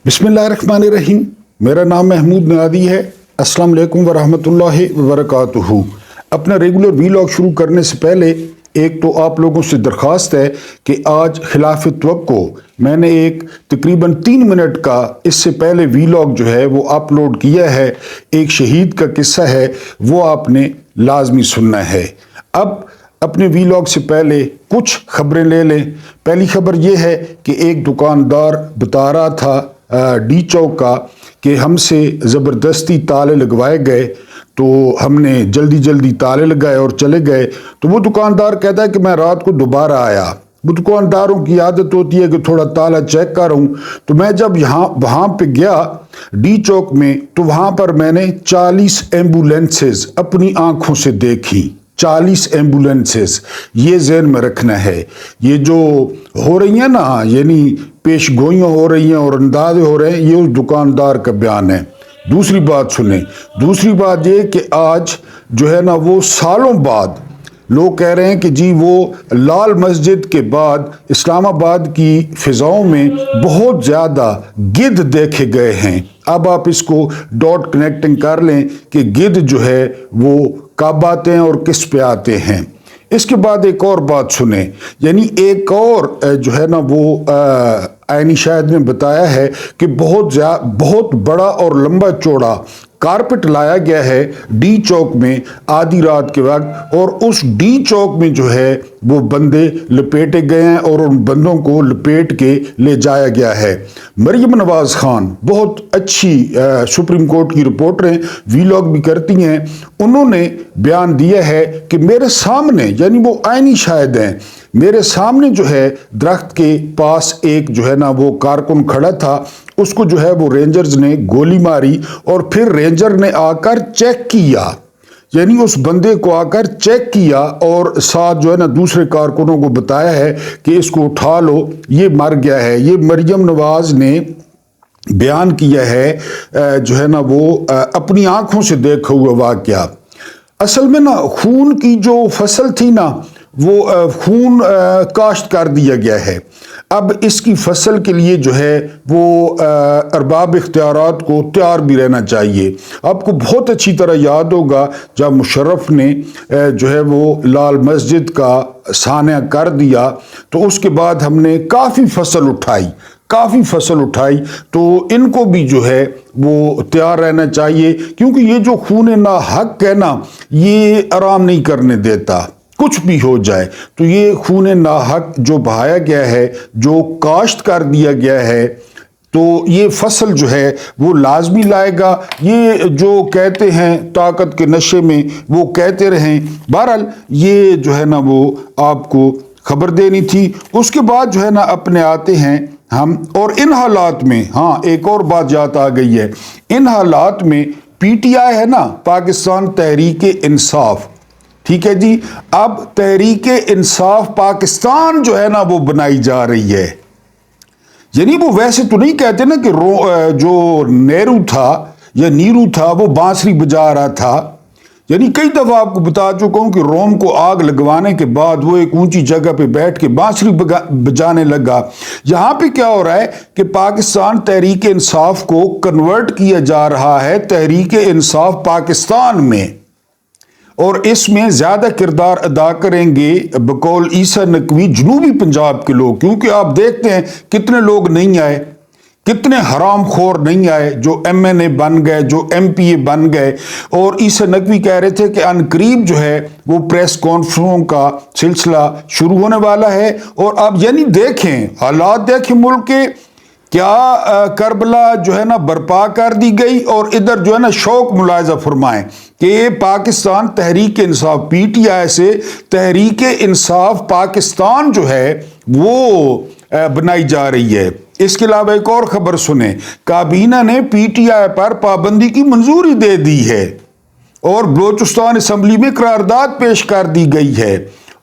बिस्मिल्लाहिर्रहमानिर्रहीम। मेरा नाम महमूद नादी है। अस्सलाम वालेकुम वरहमतुल्लाहि वबरकातुहू। अपना रेगुलर वीलॉग शुरू करने से पहले एक तो आप लोगों से दरख्वास्त है कि आज खिलाफ वक्त को मैंने एक तकरीबन 3 मिनट का इससे पहले वीलॉग जो है वो अपलोड किया है। एक शहीद का किस्सा है, वो आपने लाजमी सुनना है। अब अपने वीलॉग से पहले कुछ खबरें ले लें। पहली खबर ये है कि एक दुकानदार बता रहा था डी चौक का कि हमसे ज़बरदस्ती ताले लगवाए गए, तो हमने जल्दी जल्दी ताले लगाए और चले गए। तो वो दुकानदार कहता है कि मैं रात को दोबारा आया। वो दुकानदारों की आदत होती है कि थोड़ा ताला चेक करूं। तो मैं जब वहाँ पे गया डी चौक में, तो वहाँ पर मैंने 40 एम्बुलेंसेस अपनी आंखों से देखी। 40 एम्बुलेंसेस, ये ज़हन में रखना है। ये जो हो रही हैं ना, यानी पेश गोइयाँ हो रही हैं और अंदाजे हो रहे हैं, ये उस दुकानदार का बयान है। दूसरी बात सुने, दूसरी बात ये कि आज जो है ना वो सालों बाद लोग कह रहे हैं कि जी वो लाल मस्जिद के बाद इस्लामाबाद की फ़िज़ाओं में बहुत ज़्यादा गिद्ध देखे गए हैं। अब आप इसको डॉट कनेक्टिंग कर लें कि गिद्ध जो है वो कब आते हैं और किस पे आते हैं। इसके बाद एक और बात सुने, यानी एक और जो है ना वो आइनी शायद ने बताया है कि बहुत बड़ा और लंबा चौड़ा कारपेट लाया गया है डी चौक में आधी रात के वक्त, और उस डी चौक में जो है वो बंदे लपेटे गए हैं और उन बंदों को लपेट के ले जाया गया है। मरियम नवाज खान बहुत अच्छी सुप्रीम कोर्ट की रिपोर्टर हैं, वीलॉग भी करती हैं। उन्होंने बयान दिया है कि मेरे सामने, यानी वो आइनी शाहिद हैं, मेरे सामने जो है दरख्त के पास एक जो है ना वो कारकुन खड़ा था, उसको जो है वो रेंजर्स ने गोली मारी और फिर रेंजर ने आकर चेक किया, यानी उस बंदे को आकर चेक किया और साथ जो है ना दूसरे कारकुनों को बताया है कि इसको उठा लो, ये मर गया है। ये मरियम नवाज ने बयान किया है जो है ना वो अपनी आंखों से देखा हुआ वाकया। असल में ना खून की जो फसल थी ना वो खून काश्त कर दिया गया है। अब इसकी फसल के लिए जो है वो अरबाब इख्तियारात को तैयार भी रहना चाहिए। आपको बहुत अच्छी तरह याद होगा जब मुशर्रफ ने जो है वो लाल मस्जिद का सान्या कर दिया, तो उसके बाद हमने काफ़ी फसल उठाई। तो इनको भी जो है वो तैयार रहना चाहिए, क्योंकि ये जो खून ना हक है ना, ये आराम नहीं करने देता। कुछ भी हो जाए तो ये खून नाहक जो बहाया गया है, जो काश्त कर दिया गया है, तो ये फसल जो है वो लाजमी लाएगा। ये जो कहते हैं ताकत के नशे में वो कहते रहें। बहरहाल ये जो है ना वो आपको खबर देनी थी। उसके बाद जो है ना अपने आते हैं हम, और इन हालात में, हाँ एक और बात याद आ गई है, इन हालात में पीटीआई है ना, पाकिस्तान तहरीक इंसाफ, ठीक है जी, अब तहरीक इंसाफ पाकिस्तान जो है ना वो बनाई जा रही है। यानी वो वैसे तो नहीं कहते ना कि जो नेहरू था या नीरू था वो बांसुरी बजा रहा था। यानी कई दफा आपको बता चुका हूं कि रोम को आग लगवाने के बाद वो एक ऊंची जगह पे बैठ के बांसुरी बजाने लगा। यहां पे क्या हो रहा है कि पाकिस्तान तहरीक इंसाफ को कन्वर्ट किया जा रहा है तहरीक इंसाफ पाकिस्तान में, और इसमें ज्यादा किरदार अदा करेंगे बकौल ईसा नकवी जनूबी पंजाब के लोग। क्योंकि आप देखते हैं कितने लोग नहीं आए, कितने हरामखोर नहीं आए जो एमएनए बन गए, जो एमपीए बन गए। और ईसा नकवी कह रहे थे कि अनकरीब जो है वो प्रेस कॉन्फ्रेंसों का सिलसिला शुरू होने वाला है। और अब यानी देखें हालात, देखें मुल्क के, क्या करबला जो है ना बर्पा कर दी गई, और इधर जो है ना शौक मुलायजा फरमाएं कि पाकिस्तान तहरीक इंसाफ पीटीआई से तहरीक इंसाफ पाकिस्तान जो है वो बनाई जा रही है। इसके अलावा एक और खबर सुने, काबीना ने पीटीआई पर पाबंदी की मंजूरी दे दी है और बलोचिस्तान असम्बली में करारदाद पेश कर दी गई है।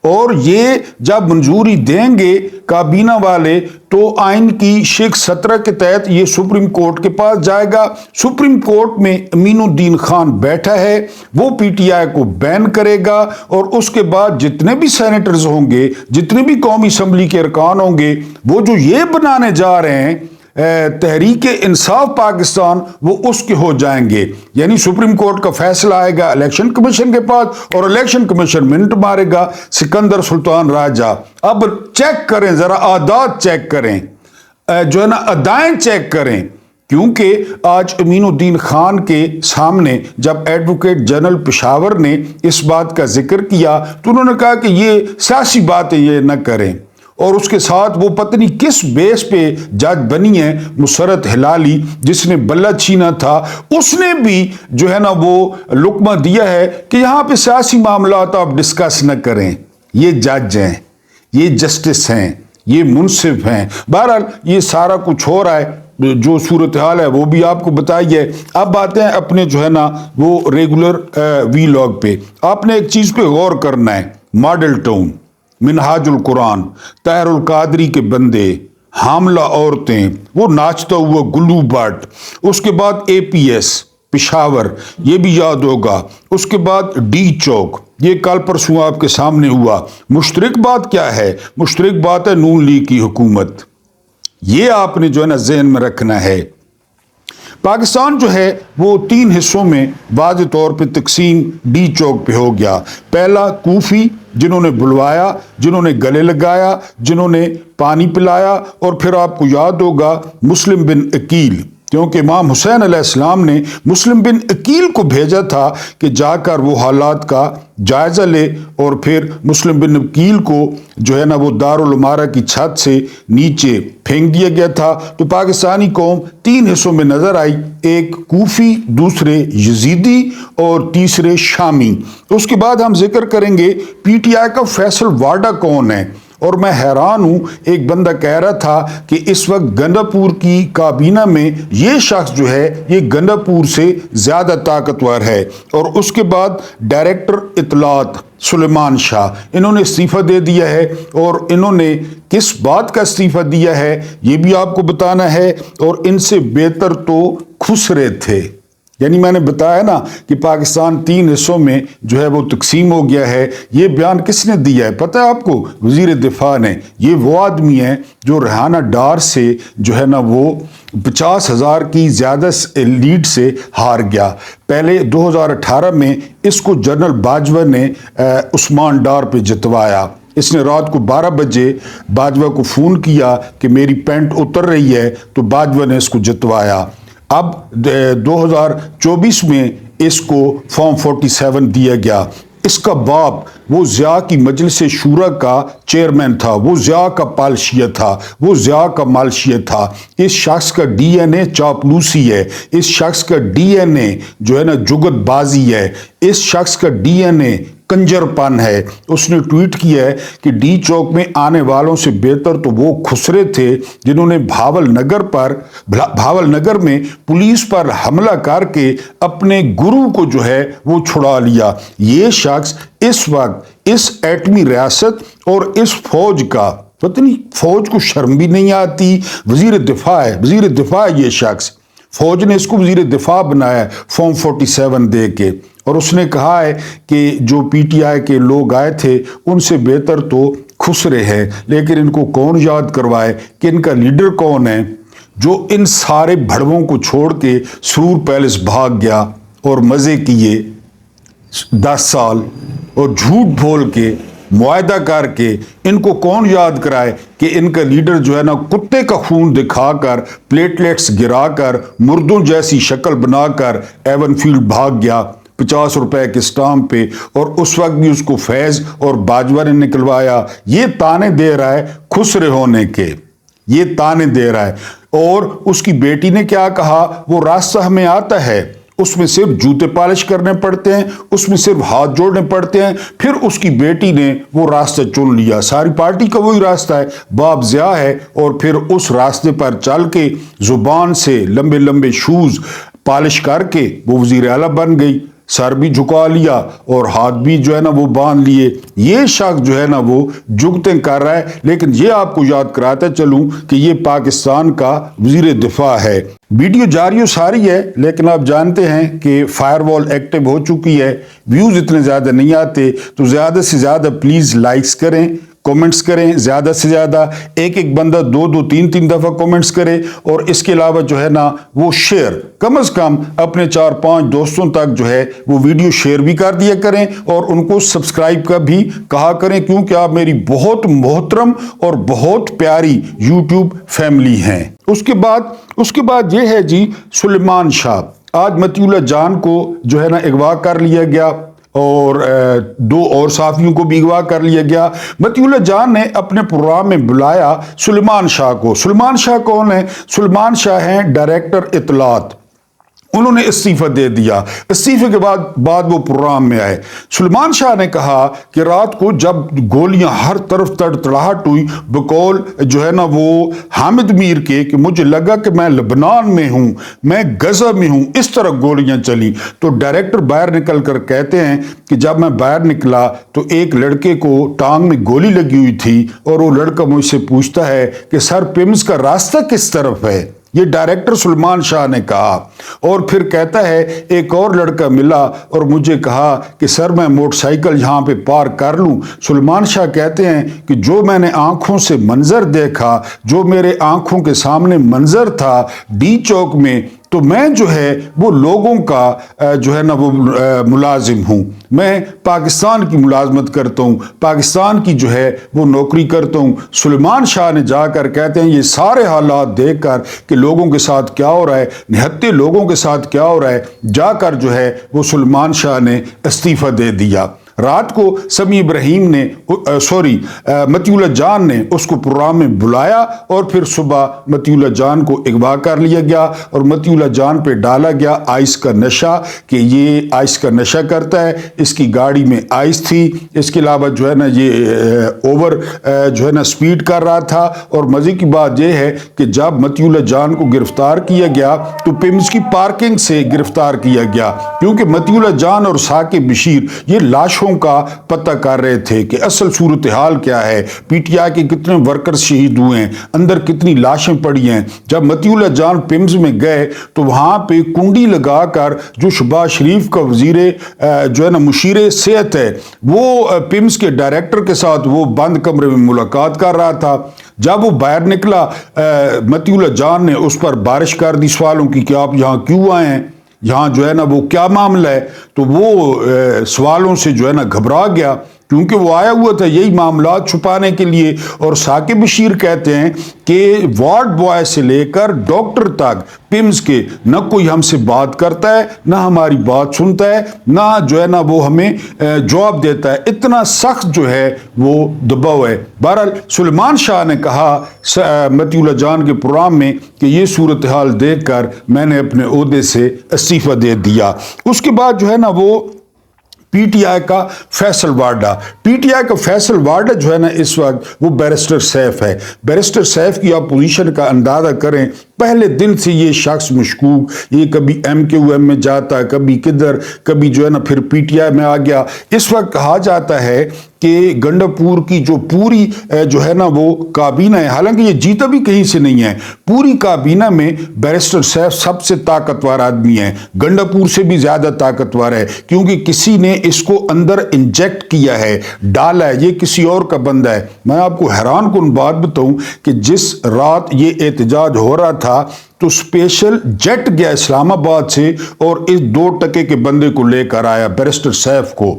और ये जब मंजूरी देंगे काबीना वाले तो आइन की शिक 17 के तहत ये सुप्रीम कोर्ट के पास जाएगा। सुप्रीम कोर्ट में अमीनुद्दीन खान बैठा है, वो पीटीआई को बैन करेगा, और उसके बाद जितने भी सेनेटर्स होंगे, जितने भी कौमी असम्बली के अरकान होंगे, वो जो ये बनाने जा रहे हैं تحریک انصاف پاکستان وہ اس کے ہو جائیں گے. یعنی سپریم کورٹ کا فیصلہ آئے گا الیکشن کمیشن کے پاس اور الیکشن کمیشن منٹ مارے گا. سکندر سلطان راجہ. اب چیک کریں ذرا، اعداد چیک کریں، جو ہے نا ادائیں چیک کریں. کیونکہ آج امین الدین خان کے سامنے جب ایڈوکیٹ جنرل پشاور نے اس بات کا ذکر کیا تو انہوں نے کہا کہ یہ سیاسی باتیں یہ نہ کریں. اور اس کے ساتھ وہ پتنی کس بیس پہ جج بنی ہے مسرت ہلالی، جس نے بلہ چھینا تھا، اس نے بھی جو ہے نا وہ لقمہ دیا ہے کہ یہاں پہ سیاسی معاملات آپ ڈسکس نہ کریں. یہ جج ہیں، یہ جسٹس ہیں، یہ منصف ہیں. بہرحال یہ سارا کچھ ہو رہا ہے، جو صورتحال ہے وہ بھی آپ کو بتائی ہے. اب آتے ہیں اپنے جو ہے نا وہ ریگولر وی لاگ پہ. آپ نے ایک چیز پہ غور کرنا ہے، ماڈل ٹاؤن، منہاج القرآن، طاہر القادری کے بندے، حاملہ عورتیں، وہ ناچتا ہوا گلو بٹ، اس کے بعد اے پی ایس پشاور، یہ بھی یاد ہوگا. اس کے بعد ڈی چوک، یہ کل پرسوں آپ کے سامنے ہوا. مشترک بات کیا ہے؟ مشترک بات ہے نون لیگ کی حکومت. یہ آپ نے جو ہے نا ذہن میں رکھنا ہے. پاکستان جو ہے وہ 3 حصوں میں واضح طور پہ تقسیم ڈی چوک پہ ہو گیا. پہلا کوفی، جنہوں نے بلوایا، جنہوں نے گلے لگایا، جنہوں نے پانی پلایا. اور پھر آپ کو یاد ہوگا مسلم بن عقیل، کیونکہ امام حسین علیہ السلام نے مسلم بن عقیل کو بھیجا تھا کہ جا کر وہ حالات کا جائزہ لے. اور پھر مسلم بن عقیل کو جو ہے نا وہ دارالعمارہ کی چھت سے نیچے پھینک دیا گیا تھا. تو پاکستانی قوم 3 حصوں میں نظر آئی، ایک کوفی، دوسرے یزیدی اور تیسرے شامی. اس کے بعد ہم ذکر کریں گے پی ٹی آئی کا فیصل واڈا کون ہے. اور میں حیران ہوں، ایک بندہ کہہ رہا تھا کہ اس وقت گنڈاپور کی کابینہ میں یہ شخص جو ہے یہ گنڈاپور سے زیادہ طاقتور ہے. اور اس کے بعد ڈائریکٹر اطلاعات سلیمان شاہ، انہوں نے استعفیٰ دے دیا ہے. اور انہوں نے کس بات کا استعفیٰ دیا ہے یہ بھی آپ کو بتانا ہے. اور ان سے بہتر تو خسرے تھے. یعنی میں نے بتایا نا کہ پاکستان 3 حصوں میں جو ہے وہ تقسیم ہو گیا ہے. یہ بیان کس نے دیا ہے پتہ ہے آپ کو؟ وزیر دفاع نے. یہ وہ آدمی ہے جو ریحانہ ڈار سے جو ہے نا وہ 50,000 کی زیادہ لیڈ سے ہار گیا. پہلے 2018 میں اس کو جنرل باجوہ نے عثمان ڈار پہ جتوایا. اس نے رات کو 12 بجے باجوہ کو فون کیا کہ میری پینٹ اتر رہی ہے، تو باجوہ نے اس کو جتوایا. اب 2024 میں اس کو فارم 47 دیا گیا. اس کا باپ وہ ضیاء کی مجلس شورا کا چیئرمین تھا، وہ ضیاء کا پالشیہ تھا، وہ ضیاء کا مالشیہ تھا. اس شخص کا ڈی این اے چاپلوسی ہے، اس شخص کا ڈی این اے جو ہے نا جگت بازی ہے، اس شخص کا ڈی این اے کنجر پن ہے. اس نے ٹویٹ کیا ہے کہ ڈی چوک میں آنے والوں سے بہتر تو وہ خسرے تھے جنہوں نے بھاول نگر میں پولیس پر حملہ کر کے اپنے گرو کو جو ہے وہ چھڑا لیا. یہ شخص اس وقت اس ایٹمی ریاست اور اس فوج کا پتہ نہیں، فوج کو شرم بھی نہیں آتی. وزیر دفاع ہے، وزیر دفاع ہے یہ شخص. فوج نے اس کو وزیر دفاع بنایا فارم 47 دے کے. اور اس نے کہا ہے کہ جو پی ٹی آئی کے لوگ آئے تھے ان سے بہتر تو خسرے ہیں. لیکن ان کو کون یاد کروائے کہ ان کا لیڈر کون ہے، جو ان سارے بھڑووں کو چھوڑ کے سرور پیلس بھاگ گیا اور مزے کیے 10 سال اور جھوٹ بول کے معاہدہ کر کے. ان کو کون یاد کرائے کہ ان کا لیڈر جو ہے نا کتے کا خون دکھا کر، پلیٹلیٹس گرا کر، مردوں جیسی شکل بنا کر ایون فیلڈ بھاگ گیا 50 روپے کے سٹامپ پہ. اور اس وقت بھی اس کو فیض اور باجوہ نے نکلوایا. یہ تانے دے رہا ہے خسرے ہونے کے، یہ تانے دے رہا ہے. اور اس کی بیٹی نے کیا کہا؟ وہ راستہ ہمیں آتا ہے، اس میں صرف جوتے پالش کرنے پڑتے ہیں، اس میں صرف ہاتھ جوڑنے پڑتے ہیں. پھر اس کی بیٹی نے وہ راستہ چن لیا. ساری پارٹی کا وہی راستہ ہے، باپ ضیاء ہے. اور پھر اس راستے پر چل کے زبان سے لمبے لمبے شوز پالش کر کے وہ وزیر اعلیٰ بن گئی. سر بھی جھکا لیا اور ہاتھ بھی جو ہے نا وہ باندھ لیے. یہ شخص جو ہے نا وہ جگتیں کر رہا ہے. لیکن یہ آپ کو یاد کراتا چلوں کہ یہ پاکستان کا وزیر دفاع ہے. ویڈیو جاری و ساری ہے، لیکن آپ جانتے ہیں کہ فائر وال ایکٹیو ہو چکی ہے، ویوز اتنے زیادہ نہیں آتے. تو زیادہ سے زیادہ پلیز لائکس کریں، कमेंट्स करें, ज़्यादा से ज़्यादा एक एक बंदा 2-2 3-3 दफ़ा कमेंट्स करे, और इसके अलावा जो है ना वो शेयर कम से कम अपने 4-5 दोस्तों तक जो है वो वीडियो शेयर भी कर दिया करें, और उनको सब्सक्राइब का भी कहा करें, क्योंकि आप मेरी बहुत मोहतरम और बहुत प्यारी यूट्यूब फैमिली हैं। उसके बाद ये है जी सुलेमान शाह। आज मतीउल्लाह जान को जो है ना अगवा कर लिया गया, और 2 और साफियों को भी अगवा कर लिया गया। मतीउल्लाह जान ने अपने प्रोग्राम में बुलाया सुलेमान शाह को। सुलेमान शाह कौन है? सुलेमान शाह हैं डायरेक्टर इत्तलात। उन्होंने इस्तीफा दे दिया। इस्तीफे के बाद वो प्रोग्राम में आए। सुलेमान शाह ने कहा कि रात को जब गोलियां हर तरफ तड़तड़ाहट हुई, बकौल जो है ना वो हामिद मीर के, कि मुझे लगा कि मैं लबनान में हूं, मैं गजा में हूं, इस तरह गोलियां चली। तो डायरेक्टर बाहर निकल कर कहते हैं कि जब मैं बाहर निकला तो एक लड़के को टांग में गोली लगी हुई थी, और वो लड़का मुझसे पूछता है कि सर पिम्स का रास्ता किस तरफ है। ये डायरेक्टर सुलेमान शाह ने कहा। और फिर कहता है एक और लड़का मिला और मुझे कहा कि सर मैं मोटरसाइकिल यहाँ पे पार्क कर लूँ। सुलेमान शाह कहते हैं कि जो मैंने आंखों से मंजर देखा, जो मेरे आंखों के सामने मंजर था डी चौक में, तो मैं जो है वो लोगों का जो है ना वो मुलाजिम हूँ। मैं पाकिस्तान की मुलाजमत करता हूँ, पाकिस्तान की जो है वो नौकरी करता हूँ। सुलेमान शाह ने जाकर कहते हैं ये सारे हालात देखकर कि लोगों के साथ क्या हो रहा है, निहत्ते लोगों के साथ क्या हो रहा है, जाकर जो है वो सुलेमान शाह ने इस्तीफा दे दिया। रात को समी इब्राहिम ने मतीउल्लाह जान ने उसको प्रोग्राम में बुलाया, और फिर सुबह मतीउल्लाह जान को अगवा कर लिया गया और मतीउल्लाह जान पे डाला गया आइस का नशा, कि ये आइस का नशा करता है, इसकी गाड़ी में आइस थी, इसके अलावा जो है ना ये ओवर जो है ना स्पीड कर रहा था। और मज़े की बात यह है कि जब मतीउल्लाह जान को गिरफ्तार किया गया तो पिम्स की पार्किंग से गिरफ्तार किया गया, क्योंकि मतीउल्लाह जान और साकिब बशीर ये लाश का पता कर रहे थे कि असल सूरत हाल क्या है, पीटीआई के कितने वर्कर्स शहीद हुए हैं, अंदर कितनी लाशें पड़ी हैं। जब मतीउल्लाह जान पिम्स में गए तो वहां पे कुंडी लगाकर जो शहबाज शरीफ का वजीर जो है ना मुशीर सेहत है, वो पिम्स के डायरेक्टर के साथ वो बंद कमरे में मुलाकात कर रहा था। जब वो बाहर निकला, मतीउल्लाह जान ने उस पर बारिश कर दी सवालों की कि आप यहाँ क्यों आए हैं, यहाँ जो है ना वो क्या मामला है। तो वो सवालों से जो है ना घबरा गया, क्योंकि वो आया हुआ था यही मामला छुपाने के लिए। और साकिब बशीर कहते हैं कि वार्ड बॉय से लेकर डॉक्टर तक पिम्स के न कोई हमसे बात करता है, ना हमारी बात सुनता है, ना जो है ना वो हमें जवाब देता है। इतना सख्त जो है वो दबाव है। बहरहाल सुलेमान शाह ने कहा मतीउल्लाह जान के प्रोग्राम में कि ये सूरत हाल देखकर मैंने अपने ओहदे से इस्तीफा दे दिया। उसके बाद जो है ना वो पीटीआई का फैसल वार्डा जो है ना इस वक्त वो बैरिस्टर सैफ है। बैरिस्टर सैफ की आप पोजीशन का अंदाजा करें, पहले दिन से ये शख्स मशकूक, ये कभी MQM में जाता, कभी किधर, कभी जो है ना फिर पीटीआई में आ गया। इस वक्त कहा जाता है कि गंडापुर की जो पूरी जो है ना वो काबीना है, हालांकि ये जीता भी कहीं से नहीं है, पूरी काबीना में बैरिस्टर सैफ सबसे ताकतवर आदमी है, गंडापुर से भी ज्यादा ताकतवर है, क्योंकि किसी ने इसको अंदर इंजेक्ट किया है, डाला है, ये किसी और का बंदा है। मैं आपको हैरान कुन बात बताऊं कि जिस रात ये एहतजाज हो रहा था तो स्पेशल जेट गया इस्लामाबाद से और इस 2 टके के बंदे को लेकर आया बैरिस्टर सैफ को,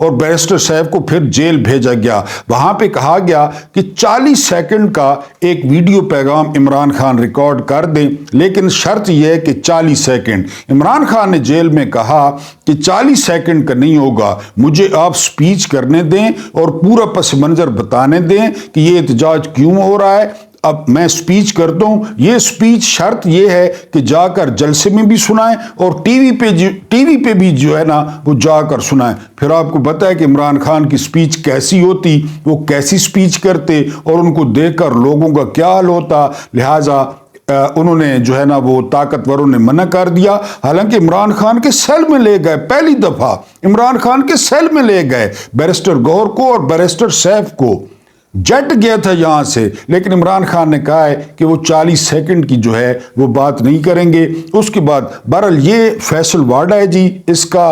और बैरिस्टर सैफ को फिर जेल भेजा गया। वहां पे कहा गया कि 40 सेकंड का एक वीडियो पैगाम इमरान खान रिकॉर्ड कर दें, लेकिन शर्त यह है कि 40 सेकंड। इमरान खान ने जेल में कहा कि 40 सेकंड का नहीं होगा, मुझे आप स्पीच करने दें और पूरा पस मंजर बताने दें कि ये एहतजाज क्यों हो रहा है। अब मैं स्पीच करता हूं, ये स्पीच शर्त ये है कि जाकर जलसे में भी सुनाएं और टीवी पे भी जो है ना वो जाकर सुनाएं। फिर आपको पता है कि इमरान खान की स्पीच कैसी होती, वो कैसी स्पीच करते और उनको देखकर लोगों का क्या हाल होता। लिहाजा उन्होंने जो है ना वो ताकतवरों ने मना कर दिया। हालांकि इमरान खान के सेल में ले गए, पहली दफा इमरान खान के सेल में ले गए बैरिस्टर गौहर को और बैरिस्टर सैफ को। جٹ گیا تھا یہاں سے، لیکن عمران خان نے کہا ہے کہ وہ 40 سیکنڈ کی جو ہے وہ بات نہیں کریں گے۔ اس کے بعد بہرحال یہ فیصل واڈا ہے جی، اس کا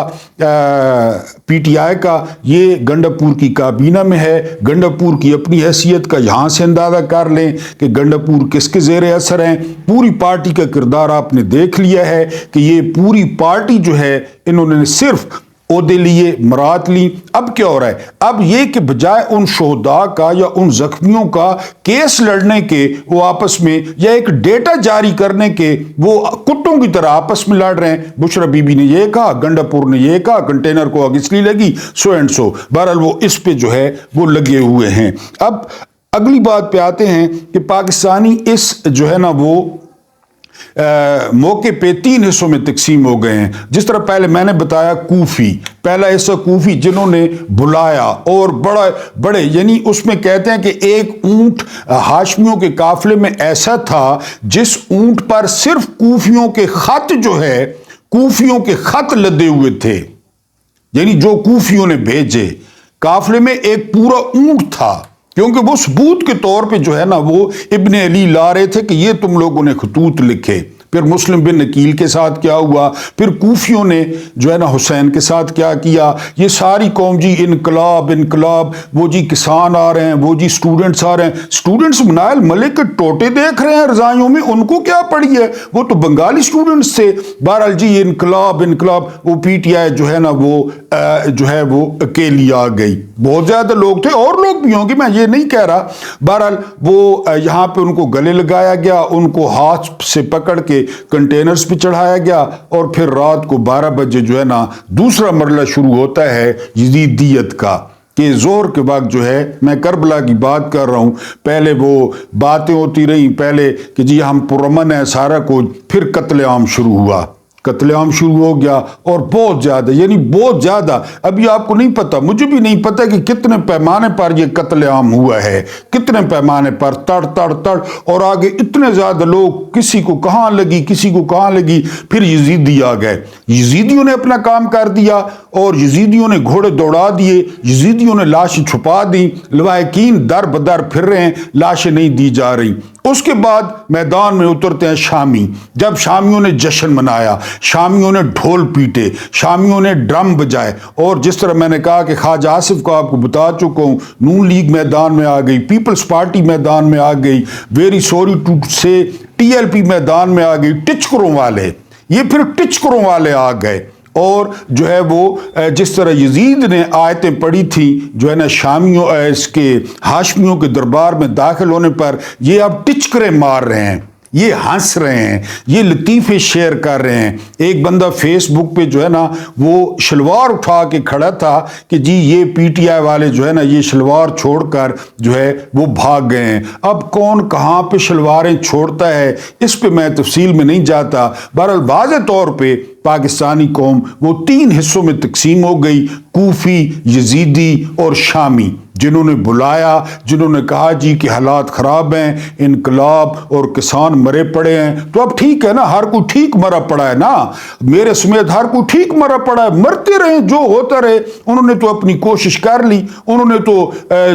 پی ٹی آئی کا، یہ گنڈاپور کی کابینہ میں ہے۔ گنڈاپور کی اپنی حیثیت کا یہاں سے اندازہ کر لیں کہ گنڈاپور کس کے زیر اثر ہیں۔ پوری پارٹی کا کردار آپ نے دیکھ لیا ہے کہ یہ پوری پارٹی جو ہے انہوں نے صرف عہدے لیے، مراد لی۔ اب کیا ہو رہا ہے؟ اب یہ کہ بجائے ان شہداء کا یا ان زخمیوں کا کیس لڑنے کے وہ آپس میں، یا ایک ڈیٹا جاری کرنے کے، وہ کتوں کی طرح آپس میں لڑ رہے ہیں۔ بشرا بی بی نے یہ کہا، گنڈاپور نے یہ کہا، کنٹینر کو آگ اس لیے لگی، سو اینڈ سو۔ بہرحال وہ اس پہ جو ہے وہ لگے ہوئے ہیں۔ اب اگلی بات پہ آتے ہیں کہ پاکستانی اس جو ہے نا وہ موقع پہ 3 حصوں میں تقسیم ہو گئے ہیں۔ جس طرح پہلے میں نے بتایا کوفی، پہلا حصہ کوفی جنہوں نے بلایا، اور بڑے یعنی اس میں کہتے ہیں کہ ایک اونٹ ہاشمیوں کے قافلے میں ایسا تھا جس اونٹ پر صرف کوفیوں کے خط جو ہے، کوفیوں کے خط لدے ہوئے تھے، یعنی جو کوفیوں نے بھیجے۔ قافلے میں ایک پورا اونٹ تھا، کیونکہ وہ ثبوت کے طور پہ جو ہے نا وہ ابن علی لا رہے تھے کہ یہ تم لوگوں نے خطوط لکھے۔ پھر مسلم بن عقیل کے ساتھ کیا ہوا، پھر کوفیوں نے جو ہے نا حسین کے ساتھ کیا کیا، یہ ساری قوم جی انقلاب انقلاب، وہ جی کسان آ رہے ہیں، وہ جی سٹوڈنٹس آ رہے ہیں۔ سٹوڈنٹس منائل ملک کے ٹوٹے دیکھ رہے ہیں رضائیوں میں، ان کو کیا پڑی ہے، وہ تو بنگالی سٹوڈنٹس تھے۔ بہرحال جی انقلاب انقلاب، وہ پی ٹی آئی جو ہے نا وہ جو ہے وہ اکیلی آ گئی۔ بہت زیادہ لوگ تھے، اور لوگ بھی ہوں گے، میں یہ نہیں کہہ رہا۔ بہرحال وہ یہاں پہ ان کو گلے لگایا گیا، ان کو ہاتھ سے پکڑ کے کنٹینرز پہ چڑھایا گیا، اور پھر رات کو 12 بجے جو ہے نا دوسرا مرحلہ شروع ہوتا ہے یزیدیت کا، کہ زور کے وقت جو ہے، میں کربلا کی بات کر رہا ہوں، پہلے وہ باتیں ہوتی رہیں، پہلے کہ جی ہم پرامن ہیں سارا کچھ، پھر قتل عام شروع ہوا، قتل عام شروع ہو گیا، اور بہت زیادہ، یعنی بہت زیادہ۔ ابھی آپ کو نہیں پتا، مجھے بھی نہیں پتا کہ کتنے پیمانے پر یہ قتل عام ہوا ہے، کتنے پیمانے پر، تڑ تڑ تڑ، اور آگے اتنے زیادہ لوگ، کسی کو کہاں لگی، کسی کو کہاں لگی۔ پھر یزیدی آ گئے، یزیدیوں نے اپنا کام کر دیا، اور یزیدیوں نے گھوڑے دوڑا دیے، یزیدیوں نے لاشیں چھپا دیں، لواحقین در بدر پھر رہے ہیں، لاشیں نہیں دی جا رہی۔ اس کے بعد میدان میں اترتے ہیں شامی۔ جب شامیوں نے جشن منایا، شامیوں نے ڈھول پیٹے، شامیوں نے ڈرم بجائے، اور جس طرح میں نے کہا کہ خواجہ آصف کو آپ کو بتا چکا ہوں، نون لیگ میدان میں آ گئی، پیپلز پارٹی میدان میں آ گئی، ویری سوری ٹو سے ٹی ایل پی میدان میں آ گئی، ٹچکروں والے، یہ پھر ٹچکروں والے آ گئے، اور جو ہے وہ جس طرح یزید نے آیتیں پڑھی تھیں جو ہے نا شامیوں اس کے ہاشمیوں کے دربار میں داخل ہونے پر، یہ اب ٹچکرے مار رہے ہیں، یہ ہنس رہے ہیں، یہ لطیفے شیئر کر رہے ہیں۔ ایک بندہ فیس بک پہ جو ہے نا وہ شلوار اٹھا کے کھڑا تھا کہ جی یہ پی ٹی آئی والے جو ہے نا یہ شلوار چھوڑ کر جو ہے وہ بھاگ گئے ہیں۔ اب کون کہاں پہ شلواریں چھوڑتا ہے اس پہ میں تفصیل میں نہیں جاتا۔ بہرحال واضح طور پہ پاکستانی قوم وہ 3 حصوں میں تقسیم ہو گئی، کوفی، یزیدی اور شامی، جنہوں نے بلایا، جنہوں نے کہا جی کہ حالات خراب ہیں، انقلاب اور کسان مرے پڑے ہیں۔ تو اب ٹھیک ہے نا، ہر کوئی ٹھیک مرا پڑا ہے نا، میرے سمیت ہر کوئی ٹھیک مرا پڑا ہے، مرتے رہے، جو ہوتا رہے۔ انہوں نے تو اپنی کوشش کر لی، انہوں نے تو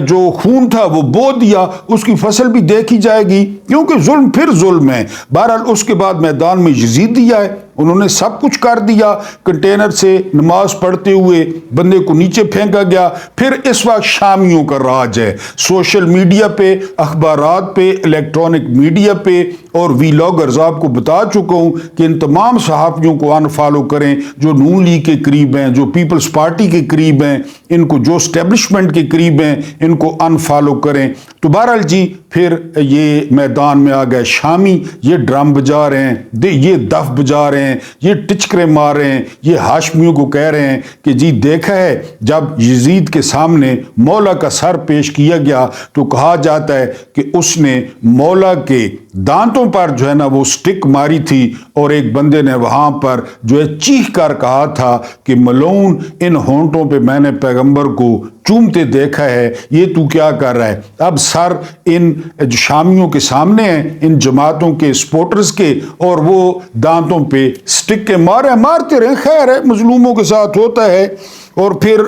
جو خون تھا وہ بو دیا، اس کی فصل بھی دیکھی جائے گی، کیونکہ ظلم پھر ظلم ہے۔ بہرحال اس کے بعد میدان میں یزیدی آئے، انہوں نے سب کچھ کر دیا، کنٹینر سے نماز پڑھتے ہوئے بندے کو نیچے پھینکا گیا۔ پھر اس وقت شامیوں کا راج ہے، سوشل میڈیا پہ، اخبارات پہ، الیکٹرانک میڈیا پہ، اور ویلاگرز آپ کو بتا چکا ہوں کہ ان تمام صحافیوں کو انفالو کریں جو نون لیگ کے قریب ہیں، جو پیپلز پارٹی کے قریب ہیں، ان کو جو اسٹیبلشمنٹ کے قریب ہیں ان کو انفالو کریں۔ تو بہرحال جی پھر یہ میدان میں آ گئے شامی، یہ ڈرم بجا رہے ہیں، یہ دف بجا رہے ہیں، یہ ٹچکرے مار رہے ہیں، یہ ہاشمیوں کو کہہ رہے ہیں کہ جی دیکھا ہے جب یزید کے سامنے مولا کا سر پیش کیا گیا تو کہا جاتا ہے کہ اس نے مولا کے دانتوں پر جو ہے نا وہ سٹک ماری تھی، اور ایک بندے نے وہاں پر جو ہے چیخ کر کہا تھا کہ ملعون ان ہونٹوں پہ میں نے پیغمبر کو चूमते देखा है, ये तू क्या कर रहा है। अब सर इन शामियों के सामने है, इन जमातों के सपोर्टर्स के, और वो दांतों पे स्टिक के मारते रहे, खैर है, मजलूमों के साथ होता है। और फिर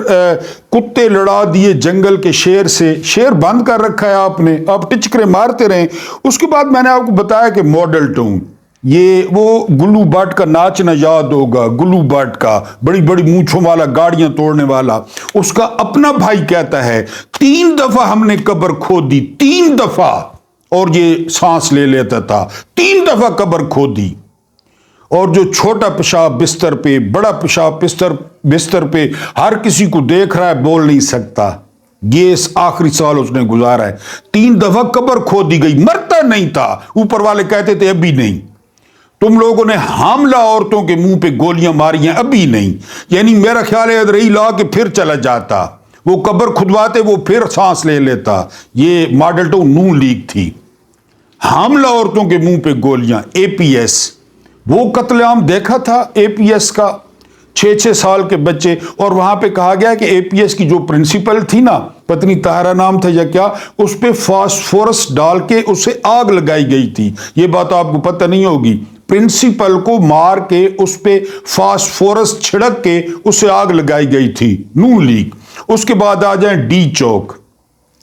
कुत्ते लड़ा दिए जंगल के शेर से, शेर बंद कर रखा है आपने, आप टिचकरे मारते रहे। उसके बाद मैंने आपको बताया कि मॉडल टाउन, ये वो गुल्लू भट्ट का नाचना याद होगा, गुल्लू भट्ट का, बड़ी बड़ी मूंछों वाला, गाड़ियां तोड़ने वाला। उसका अपना भाई कहता है 3 दफा हमने कब्र खोदी, 3 दफा, और ये सांस ले लेता था, 3 दफा कब्र खोदी। और जो छोटा पेशाब बिस्तर पे, बड़ा पेशाब बिस्तर पे, हर किसी को देख रहा है, बोल नहीं सकता। ये आखिरी साल उसने गुजारा है, 3 दफा कब्र खोदी गई, मरता नहीं था। ऊपर वाले कहते थे अभी नहीं। तुम लोगों ने हामला औरतों के मुंह पे गोलियां मारी हैं, अभी नहीं। यानी मेरा ख्याल है रही ला के फिर चला जाता, वो कब्र खुदवाते, वो फिर सांस ले लेता। ये मॉडल टाउन नून लीग थी। हामला औरतों के मुंह पे गोलियां, एपीएस, वो कत्लेआम देखा था एपीएस का, 6-6 साल के बच्चे। और वहां पे कहा गया कि एपीएस की जो प्रिंसिपल थी ना, पत्नी ताहरा नाम था या क्या, उस पे फास्फोरस डाल के उसे आग लगाई गई थी। ये बात आपको पता नहीं होगी। प्रिंसिपल को मार के उस पे फास्फोरस छिड़क के उसे आग लगाई गई थी, नून लीग। उसके बाद आ जाए डी चौक,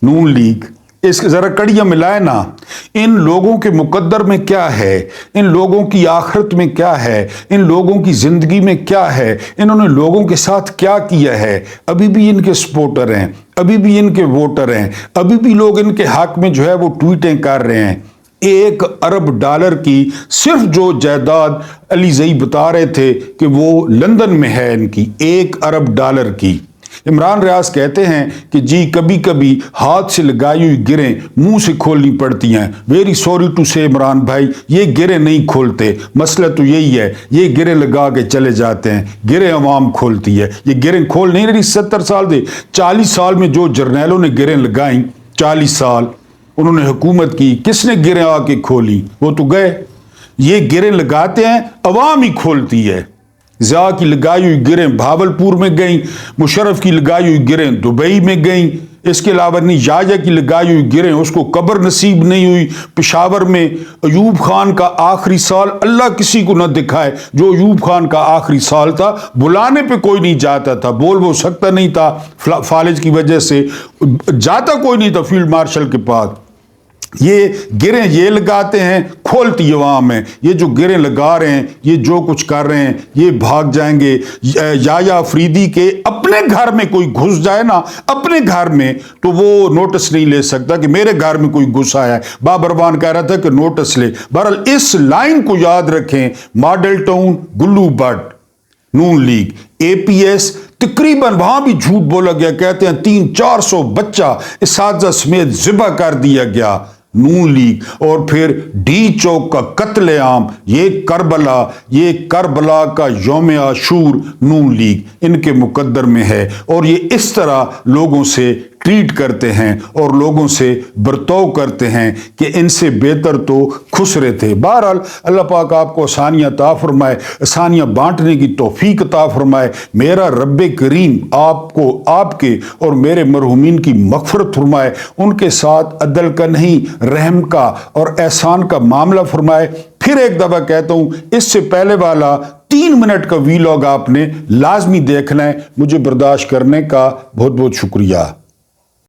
नून लीग। इसके जरा कड़ियां मिलाए ना, इन लोगों के मुकद्दर में क्या है, इन लोगों की आखिरत में क्या है, इन लोगों की जिंदगी में क्या है, इन्होंने लोगों के साथ क्या किया है। अभी भी इनके सपोर्टर हैं, अभी भी इनके वोटर हैं, अभी भी लोग इनके हक में जो है वो ट्वीटें कर रहे हैं। 1 अरब डॉलर की सिर्फ जो जायदाद अली ज़ई बता रहे थे कि वो लंदन में है इनकी, 1 अरब डॉलर की। इमरान रियाज कहते हैं कि जी कभी कभी हाथ से लगाई हुई गिरें मुंह से खोलनी पड़ती हैं। वेरी सॉरी टू से इमरान भाई, ये गिरें नहीं खोलते, मसला तो यही है, ये गिरें लगा के चले जाते हैं, गिरें अवाम खोलती है, ये गिरें खोल नहीं रही। 70 साल दे 40 साल में जो जर्नैलों ने गिरें लगाई, 40 साल उन्होंने हुकूमत की, किसने गिरें आके खोली, वो तो गए। ये गिरें लगाते हैं, अवाम ही खोलती है। ज़िया की लगाई हुई गिरें भावलपुर में गई, मुशर्रफ की लगाई हुई गिरें दुबई में गई। इसके अलावा नहीं, याया की लगाई हुई गिरें उसको कब्र नसीब नहीं हुई पेशावर में। अयूब खान का आखिरी साल, अल्लाह किसी को न दिखाए, जो अयूब खान का आखिरी साल था, बुलाने पे कोई नहीं जाता था, बोल वो सकता नहीं था फालिज की वजह से, जाता कोई नहीं था फील्ड मार्शल के पास। ये गिरें ये लगाते हैं, खोलती अवाम है। ये जो गिरें लगा रहे हैं, ये जो कुछ कर रहे हैं, ये भाग जाएंगे। याया अफरीदी के अपने घर में कोई घुस जाए ना, अपने घर में, तो वो नोटिस नहीं ले सकता कि मेरे घर में कोई घुस आया है। बाबरवान कह रहा था कि नोटिस ले। बहरहाल इस लाइन को याद रखें, मॉडल टाउन, गुल्लू भट्ट, नून लीग, एपीएस, तकरीबन वहां भी झूठ बोला गया। कहते हैं 300-400 बच्चा इसाजा समेत ज़िबा कर दिया गया, नून लीग। और फिर डी चौक का कत्लेआम, ये करबला का यौम आशूर, नून लीग इनके मुकद्दर में है। और ये इस तरह लोगों से ट्रीट करते हैं और लोगों से बर्ताव करते हैं कि इनसे बेहतर तो खुसरे थे। बहरहाल अल्लाह पाक आपको आसानियाँ अता फरमाए, आसानियाँ बांटने की तौफीक अता फरमाए। मेरा रब्बे करीम आपको, आपके और मेरे मरहुमीन की मग़फ़िरत फरमाए, उनके साथ अदल का नहीं रहम का और एहसान का मामला फरमाए। फिर एक दफ़ा कहता हूँ, इससे पहले वाला 3 मिनट का वीलॉग आपने लाजमी देखना है। मुझे बर्दाश्त करने का बहुत बहुत शुक्रिया।